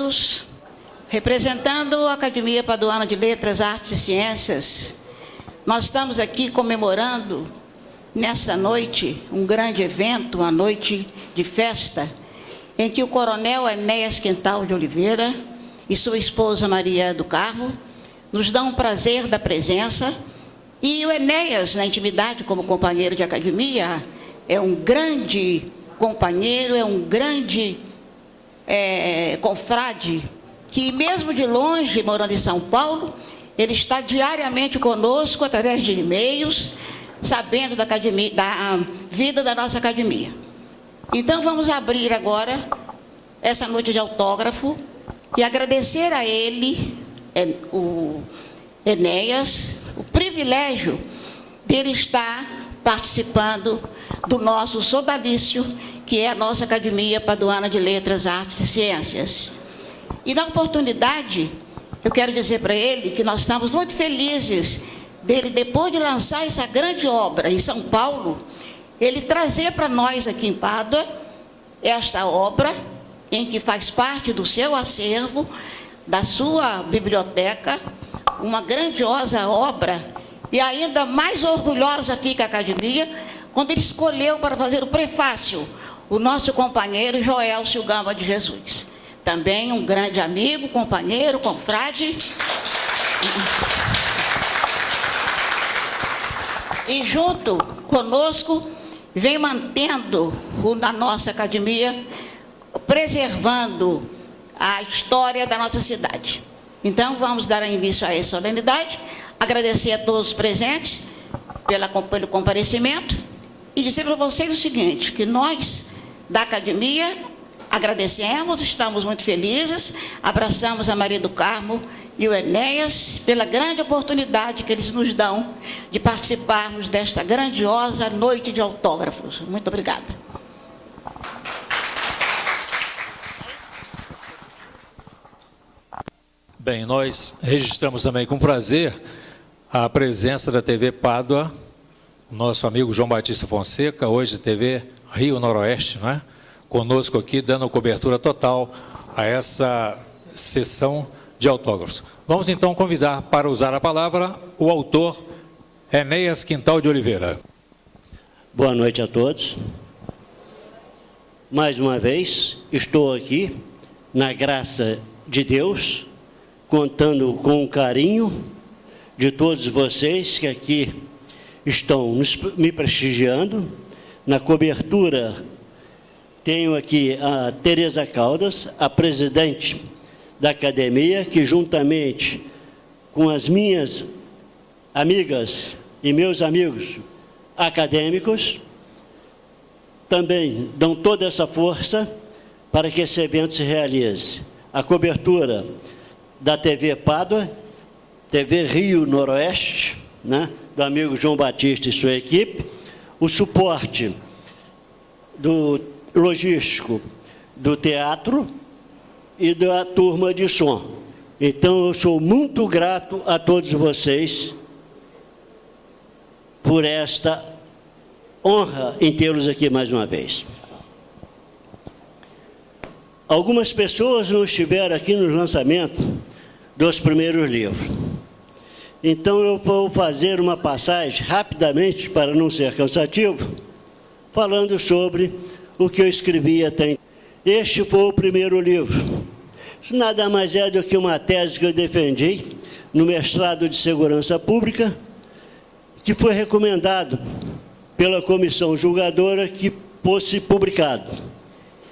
todos. Representando a Academia Paduana de Letras, Artes e Ciências, nós estamos aqui comemorando, nessa noite, um grande evento, uma noite de festa, em que o coronel Enéas Quintal de Oliveira e sua esposa Maria do Carmo nos dão o prazer da presença. E o Enéas, na intimidade como companheiro de academia, é um grande companheiro, é um grande confrade, que mesmo de longe, morando em São Paulo, ele está diariamente conosco, através de e-mails, sabendo da vida da nossa academia. Então, vamos abrir agora essa noite de autógrafo e agradecer a ele, o Enéas, o privilégio dele estar participando do nosso sodalício, que é a nossa Academia Paduana de Letras, Artes e Ciências. E na oportunidade, eu quero dizer para ele que nós estamos muito felizes dele, depois de lançar essa grande obra em São Paulo, ele trazer para nós aqui em Pádua esta obra, em que faz parte do seu acervo, da sua biblioteca, uma grandiosa obra, e ainda mais orgulhosa fica a academia, quando ele escolheu para fazer o prefácio, o nosso companheiro Joelcio Gama de Jesus. Também um grande amigo, companheiro, confrade. E junto conosco, vem mantendo na nossa academia, preservando a história da nossa cidade. Então, vamos dar início a essa solenidade, agradecer a todos os presentes pelo comparecimento e dizer para vocês o seguinte, que nós, da academia, agradecemos, estamos muito felizes, abraçamos a Maria do Carmo e o Enéas pela grande oportunidade que eles nos dão de participarmos desta grandiosa noite de autógrafos. Muito obrigada. Bem, nós registramos também com prazer a presença da TV Pádua, nosso amigo João Batista Fonseca, hoje TV Rio Noroeste, não é? Conosco aqui, dando cobertura total a essa sessão de autógrafos. Vamos então convidar para usar a palavra o autor Enéas Quintal de Oliveira. Boa noite a todos. Mais uma vez, estou aqui, na graça de Deus, contando com o carinho de todos vocês que aqui estão me prestigiando. Na cobertura, tenho aqui a Tereza Caldas, a presidente da academia, que juntamente com as minhas amigas e meus amigos acadêmicos, também dão toda essa força para que esse evento se realize. A cobertura da TV Pádua, TV Rio Noroeste, né, do amigo João Batista e sua equipe, o suporte do logístico do teatro e da turma de som. Então, eu sou muito grato a todos vocês por esta honra em tê-los aqui mais uma vez. Algumas pessoas não estiveram aqui no lançamento dos primeiros livros. Então, eu vou fazer uma passagem rapidamente, para não ser cansativo, falando sobre o que eu escrevi até então. Este foi o primeiro livro. Isso nada mais é do que uma tese que eu defendi no mestrado de Segurança Pública, que foi recomendado pela comissão julgadora que fosse publicado.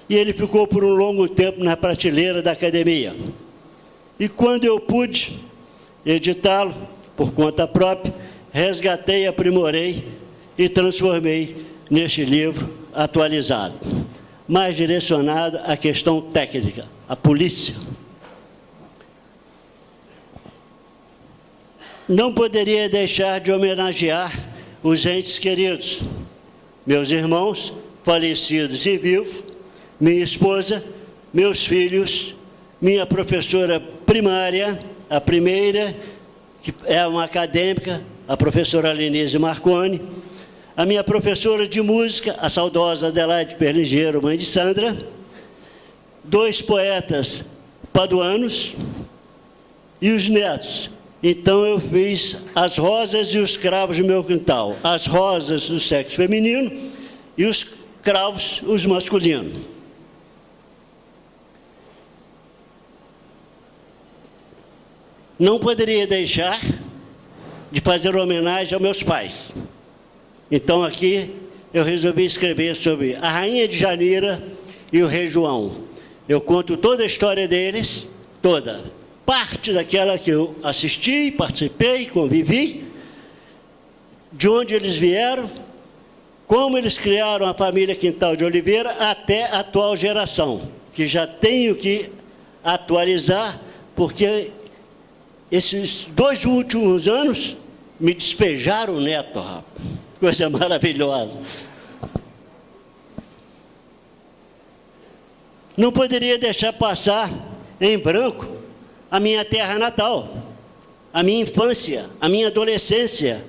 E ele ficou por um longo tempo na prateleira da academia. E quando eu pude editá-lo, por conta própria, resgatei, aprimorei e transformei neste livro atualizado, mais direcionado à questão técnica, à polícia. Não poderia deixar de homenagear os entes queridos, meus irmãos, falecidos e vivos, minha esposa, meus filhos, minha professora primária, a primeira, que é uma acadêmica, a professora Lenise Marconi, a minha professora de música, a saudosa Adelaide Perlingeiro, mãe de Sandra, dois poetas paduanos e os netos. Então eu fiz as rosas e os cravos do meu quintal. As rosas do sexo feminino e os cravos, os masculinos. Não poderia deixar de fazer homenagem aos meus pais. Então aqui eu resolvi escrever sobre a Rainha de Janeira e o Rei João. Eu conto toda a história deles, toda. Parte daquela que eu assisti, participei, convivi, de onde eles vieram, como eles criaram a família Quintal de Oliveira até a atual geração, que já tenho que atualizar, porque esses 2 últimos anos me despejaram o neto, rapaz. Coisa maravilhosa. Não poderia deixar passar em branco a minha terra natal, a minha infância, a minha adolescência,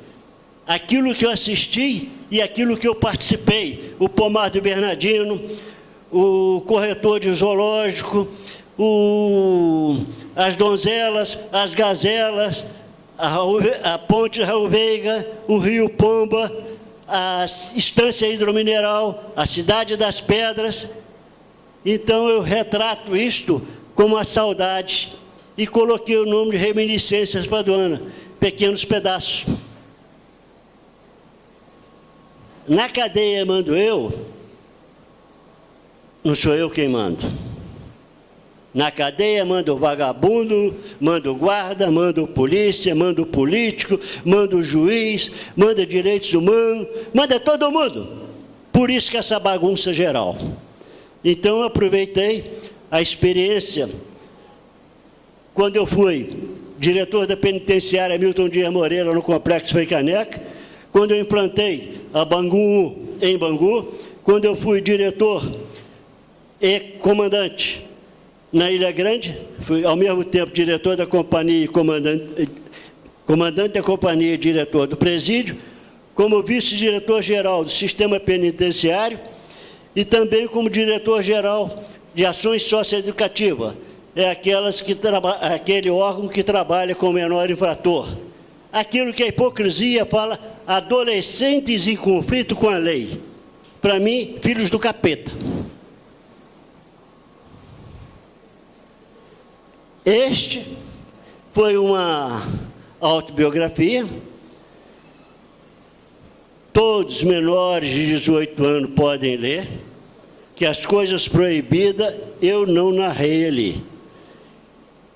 aquilo que eu assisti e aquilo que eu participei, o pomar do Bernardino, o corretor de zoológico, as donzelas, as gazelas, a ponte Raul Veiga, o rio Pomba, a estância hidromineral, a cidade das pedras. Então eu retrato isto como a saudade e coloquei o nome de Reminiscências Paduana, pequenos pedaços. Na cadeia mando eu, não sou eu quem mando. Na cadeia manda o vagabundo, manda o guarda, manda o polícia, manda o político, manda o juiz, manda direitos humanos, manda todo mundo. Por isso que essa bagunça geral. Então eu aproveitei a experiência. Quando eu fui diretor da penitenciária Milton Dias Moreira no Complexo Frei Caneca, quando eu implantei a Bangu 1 em Bangu, quando eu fui diretor e comandante na Ilha Grande, fui ao mesmo tempo diretor da companhia e comandante da companhia e diretor do presídio, como vice-diretor-geral do sistema penitenciário e também como diretor-geral de ações socioeducativas. É aquele órgão que trabalha com o menor infrator. Aquilo que a hipocrisia fala, adolescentes em conflito com a lei. Para mim, filhos do capeta. Este foi uma autobiografia. Todos menores de 18 anos podem ler, que as coisas proibidas eu não narrei ali.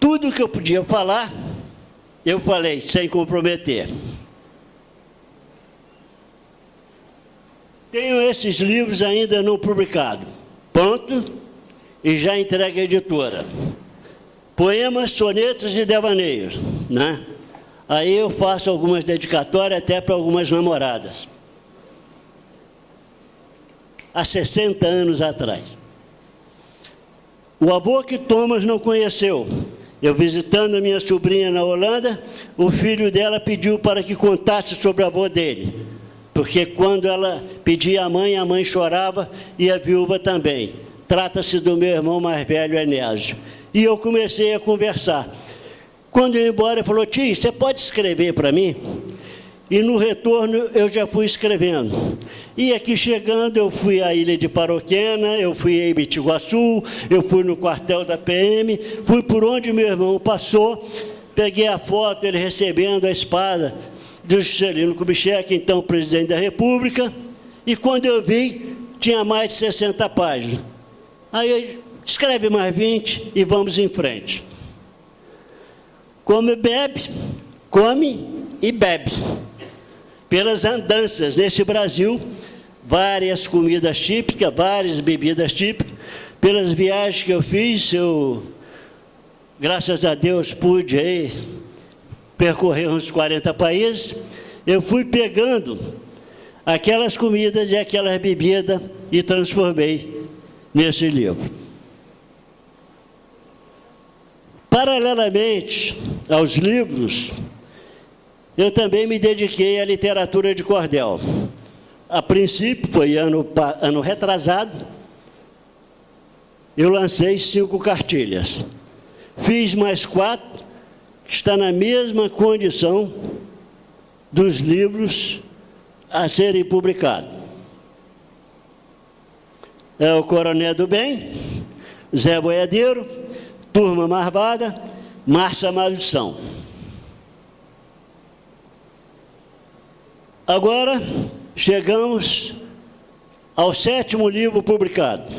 Tudo que eu podia falar, eu falei, sem comprometer. Tenho esses livros ainda não publicados, ponto, e já entregue à editora. Poemas, sonetos e devaneios, né? Aí eu faço algumas dedicatórias até para algumas namoradas. Há 60 anos atrás. O avô que Thomas não conheceu, eu visitando a minha sobrinha na Holanda, o filho dela pediu para que contasse sobre o avô dele, porque quando ela pedia à mãe, a mãe chorava e a viúva também. Trata-se do meu irmão mais velho, Enésio. E eu comecei a conversar. Quando eu ia embora, ele falou, tio, você pode escrever para mim? E no retorno eu já fui escrevendo. E aqui chegando, eu fui à Ilha de Paroquena, eu fui em Bitiguaçu, eu fui no quartel da PM, fui por onde meu irmão passou, peguei a foto, ele recebendo a espada do Juscelino Kubitschek, então presidente da República, e quando eu vi, tinha mais de 60 páginas. Aí eu escreve mais 20 e vamos em frente. Come, bebe, come e bebe. Pelas andanças nesse Brasil, várias comidas típicas, várias bebidas típicas. Pelas viagens que eu fiz, eu, graças a Deus, pude aí percorrer uns 40 países. Eu fui pegando aquelas comidas e aquelas bebidas e transformei nesse livro. Paralelamente aos livros, eu também me dediquei à literatura de cordel. A princípio, foi ano retrasado, eu lancei 5 cartilhas. fiz mais 4, que está na mesma condição dos livros a serem publicados. É o Coronel do Bem, Zé Boiadeiro, Turma Marvada, Márcia Maldição. Agora, chegamos ao 7º livro publicado,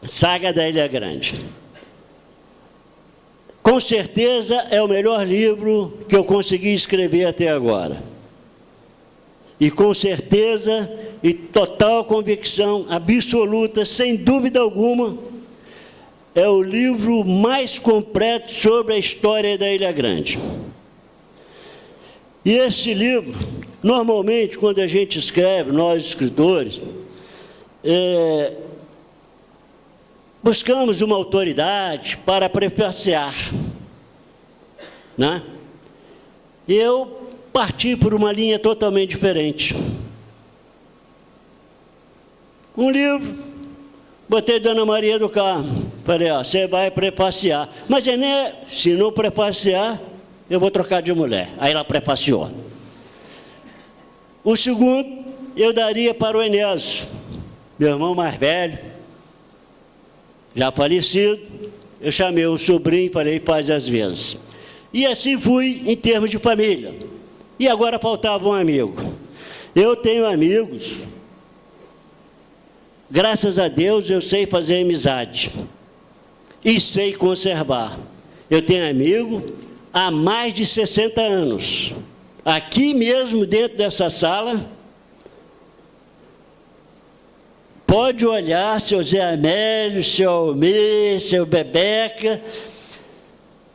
Saga da Ilha Grande. Com certeza é o melhor livro que eu consegui escrever até agora. E com certeza e total convicção absoluta, sem dúvida alguma, é o livro mais completo sobre a história da Ilha Grande. E esse livro, normalmente, quando a gente escreve, nós escritores, buscamos uma autoridade para prefaciar, né? Eu parti por uma linha totalmente diferente. Um livro, botei Dona Maria do Carmo, falei, ó, você vai prefaciar. Mas se não prefaciar, eu vou trocar de mulher. Aí ela prefaciou. O segundo, eu daria para o Enésio, meu irmão mais velho, já falecido. Eu chamei o sobrinho e falei, faz às vezes. E assim fui em termos de família. E agora faltava um amigo. Eu tenho amigos, graças a Deus eu sei fazer amizade e sei conservar. Eu tenho amigo há mais de 60 anos. Aqui mesmo dentro dessa sala, pode olhar seu Zé Amélio, seu Almir, seu Bebeca,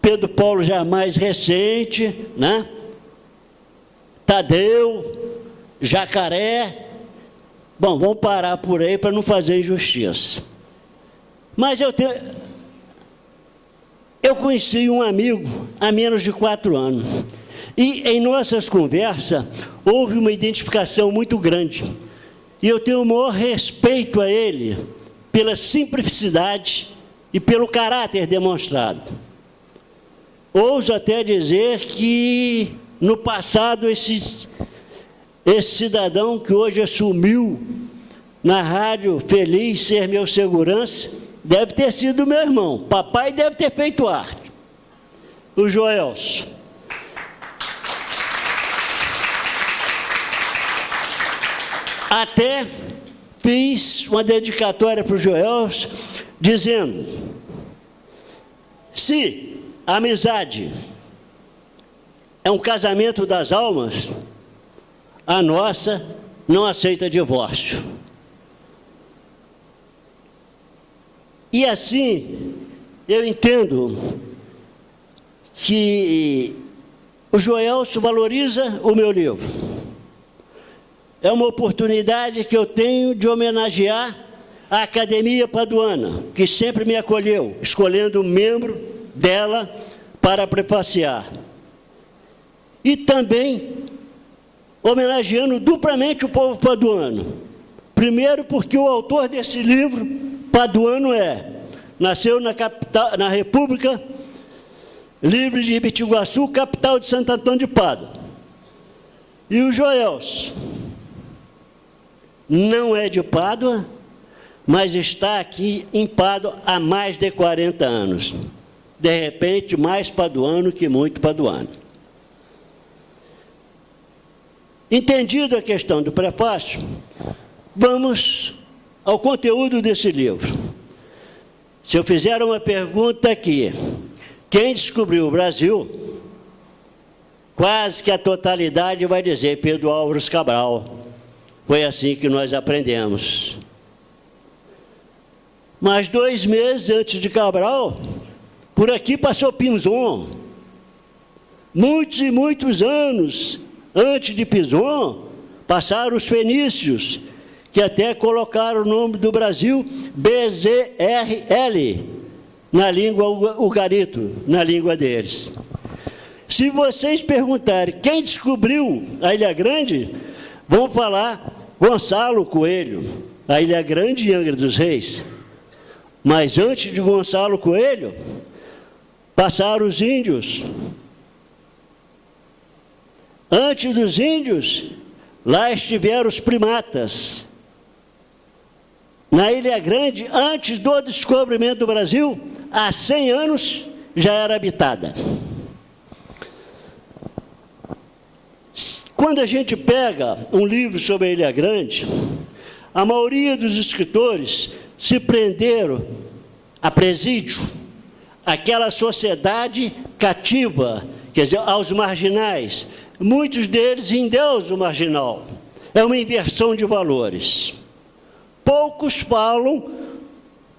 Pedro Paulo já mais recente, né? Tadeu, Jacaré. Bom, vamos parar por aí para não fazer injustiça. Mas eu conheci um amigo há menos de 4 anos. E em nossas conversas, houve uma identificação muito grande. E eu tenho o maior respeito a ele, pela simplicidade e pelo caráter demonstrado. Ouso até dizer que, no passado, esse cidadão que hoje assumiu na rádio Feliz ser meu segurança, deve ter sido meu irmão. Papai deve ter feito arte. O Joelso. Até fiz uma dedicatória para o Joelso, dizendo, se a amizade é um casamento das almas, a nossa não aceita divórcio. E assim, eu entendo que o Joelso valoriza o meu livro. É uma oportunidade que eu tenho de homenagear a Academia Paduana, que sempre me acolheu, escolhendo um membro dela para prefaciar. E também homenageando duplamente o povo paduano. Primeiro, porque o autor desse livro, paduano nasceu na República Livre de Ibitiguaçu, capital de Santo Antônio de Pádua. E o Joelso não é de Pádua, mas está aqui em Pádua há mais de 40 anos. De repente, mais paduano que muito paduano. Entendida a questão do prefácio, vamos ao conteúdo desse livro. Se eu fizer uma pergunta aqui, quem descobriu o Brasil, quase que a totalidade vai dizer Pedro Álvares Cabral. Foi assim que nós aprendemos. Mas 2 meses antes de Cabral, por aqui passou Pinzon. Muitos e muitos anos antes de Pinzon, passaram os fenícios, que até colocaram o nome do Brasil BZRL, na língua ugarito, na língua deles. Se vocês perguntarem quem descobriu a Ilha Grande, vão falar Gonçalo Coelho, a Ilha Grande e Angra dos Reis. Mas antes de Gonçalo Coelho, passaram os índios. Antes dos índios, lá estiveram os primatas. Na Ilha Grande, antes do descobrimento do Brasil, há 100 anos, já era habitada. Quando a gente pega um livro sobre a Ilha Grande, a maioria dos escritores se prenderam a presídio, aquela sociedade cativa, quer dizer, aos marginais, muitos deles em Deus o marginal. É uma inversão de valores. Poucos falam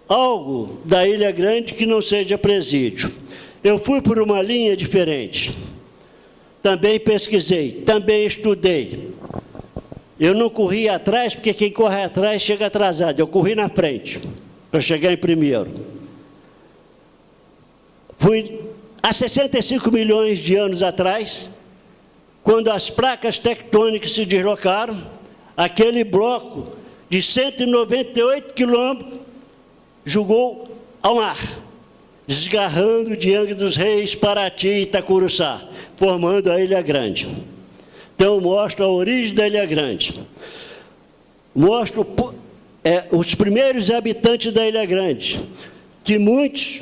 algo da Ilha Grande que não seja presídio. Eu fui por uma linha diferente. Também pesquisei, também estudei. Eu não corri atrás, porque quem corre atrás chega atrasado. Eu corri na frente, para chegar em primeiro. Fui há 65 milhões de anos atrás, quando as placas tectônicas se deslocaram, aquele bloco de 198 quilômetros jogou ao mar, desgarrando de Angra dos Reis, Paraty e Itacuruçá, formando a Ilha Grande. Então, mostro a origem da Ilha Grande. Mostro os primeiros habitantes da Ilha Grande, que muitos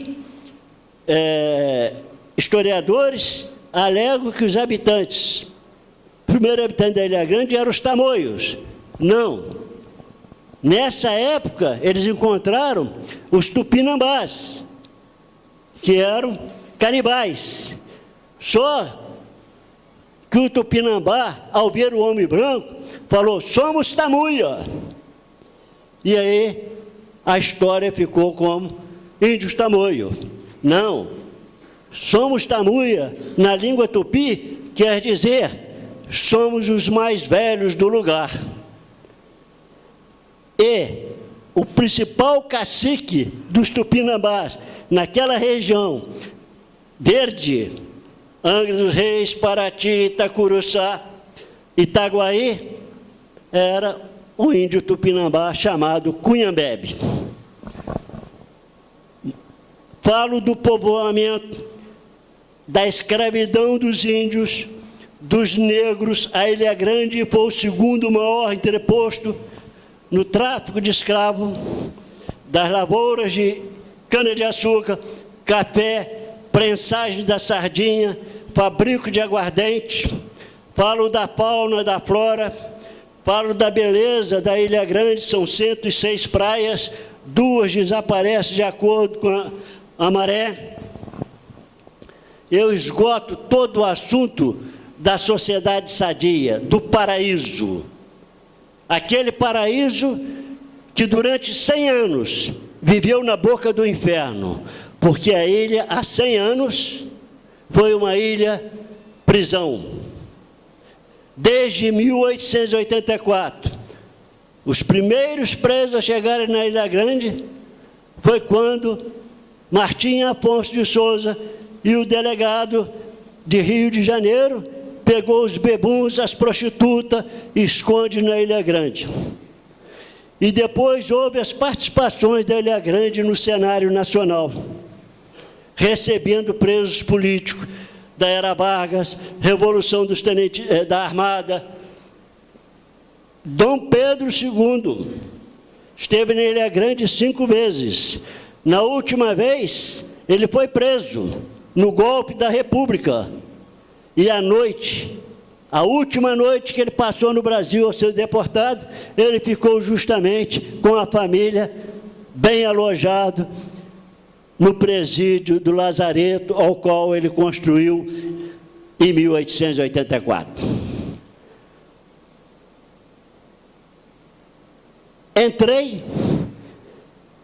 historiadores alegam que os habitantes, o primeiro habitante da Ilha Grande eram os tamoios. Não. Nessa época, eles encontraram os tupinambás, que eram canibais. Só que o tupinambá, ao ver o homem branco, falou: somos tamuia. E aí a história ficou como índios tamoio. Não, somos tamuia, na língua tupi, quer dizer, somos os mais velhos do lugar. E o principal cacique dos tupinambás, naquela região, desde Angra dos Reis, Paraty, Itacuruçá, Itaguaí, era um índio tupinambá chamado Cunhambebe. Falo do povoamento, da escravidão dos índios, dos negros. A Ilha Grande foi o segundo maior entreposto no tráfico de escravos, das lavouras de cana-de-açúcar, café, prensagem da sardinha, fabrico de aguardente. Falo da fauna, da flora, falo da beleza da Ilha Grande. São 106 praias, 2 desaparecem de acordo com a maré. Eu esgoto todo o assunto da sociedade sadia, do paraíso. Aquele paraíso que durante 100 anos viveu na boca do inferno, porque a ilha, há 100 anos, foi uma ilha prisão. Desde 1884, os primeiros presos a chegarem na Ilha Grande foi quando Martim Afonso de Souza e o delegado de Rio de Janeiro pegou os bebuns, as prostitutas, e esconde na Ilha Grande. E depois houve as participações da Ilha Grande no cenário nacional, recebendo presos políticos da Era Vargas, Revolução dos Tenentes da Armada. Dom Pedro II esteve na Ilha Grande 5 vezes. Na última vez, ele foi preso no golpe da República. E à noite, a última noite que ele passou no Brasil ao ser deportado, ele ficou justamente com a família, bem alojado, no presídio do Lazareto, ao qual ele construiu em 1884. Entrei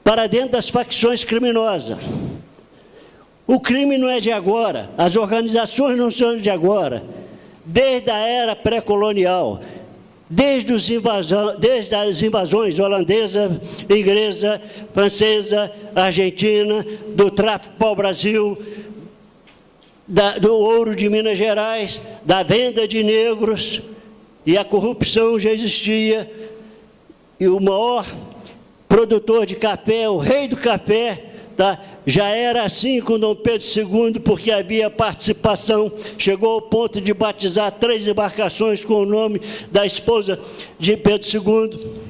para dentro das facções criminosas. O crime não é de agora, as organizações não são de agora, desde a era pré-colonial, desde as invasões holandesa, inglesa, francesa, argentina, do tráfico para o Brasil, do ouro de Minas Gerais, da venda de negros, e a corrupção já existia, e o maior produtor de café, o rei do café, tá? Já era assim com Dom Pedro II, porque havia participação, chegou ao ponto de batizar 3 embarcações com o nome da esposa de Pedro II.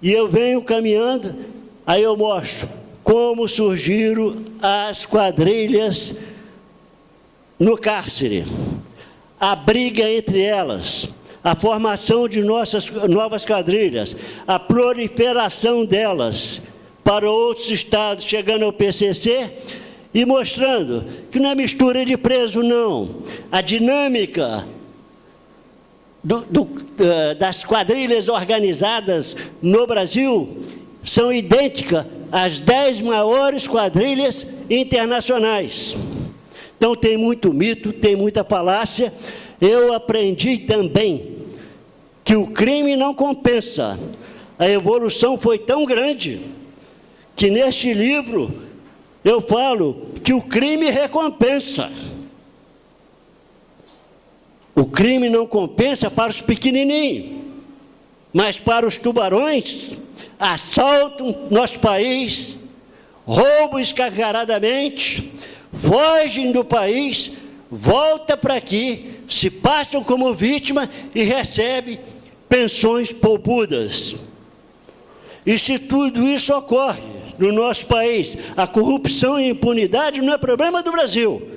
E eu venho caminhando, aí eu mostro como surgiram as quadrilhas no cárcere, a briga entre elas, a formação de novas quadrilhas, a proliferação delas para outros estados, chegando ao PCC e mostrando que não é mistura de preso, não. A dinâmica das quadrilhas organizadas no Brasil são idênticas às 10 maiores quadrilhas internacionais. Então, tem muito mito, tem muita falácia. Eu aprendi também que o crime não compensa. A evolução foi tão grande que neste livro eu falo que o crime recompensa. O crime não compensa para os pequenininhos, mas para os tubarões, assaltam nosso país, roubam escancaradamente, fogem do país, voltam para aqui, se passam como vítima e recebem pensões poupudas. E se tudo isso ocorre no nosso país, a corrupção e a impunidade não é problema do Brasil,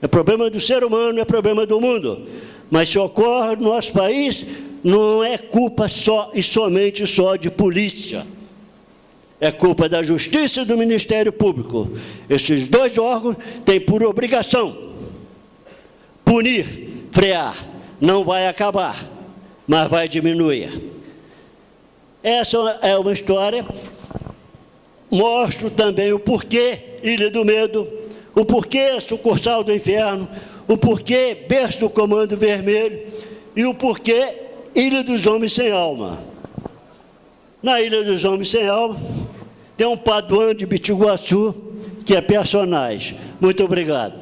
é problema do ser humano, é problema do mundo. Mas se ocorre no nosso país, não é culpa só e somente só de polícia. É culpa da Justiça e do Ministério Público. Esses 2 órgãos têm por obrigação punir, frear. Não vai acabar, mas vai diminuir. Essa é uma história. Mostro também o porquê Ilha do Medo, o porquê Sucursal do Inferno, o porquê Berço do Comando Vermelho e o porquê Ilha dos Homens Sem Alma. Na Ilha dos Homens Sem Alma, tem um paduano de Bitiguaçu, que é personagem. Muito obrigado.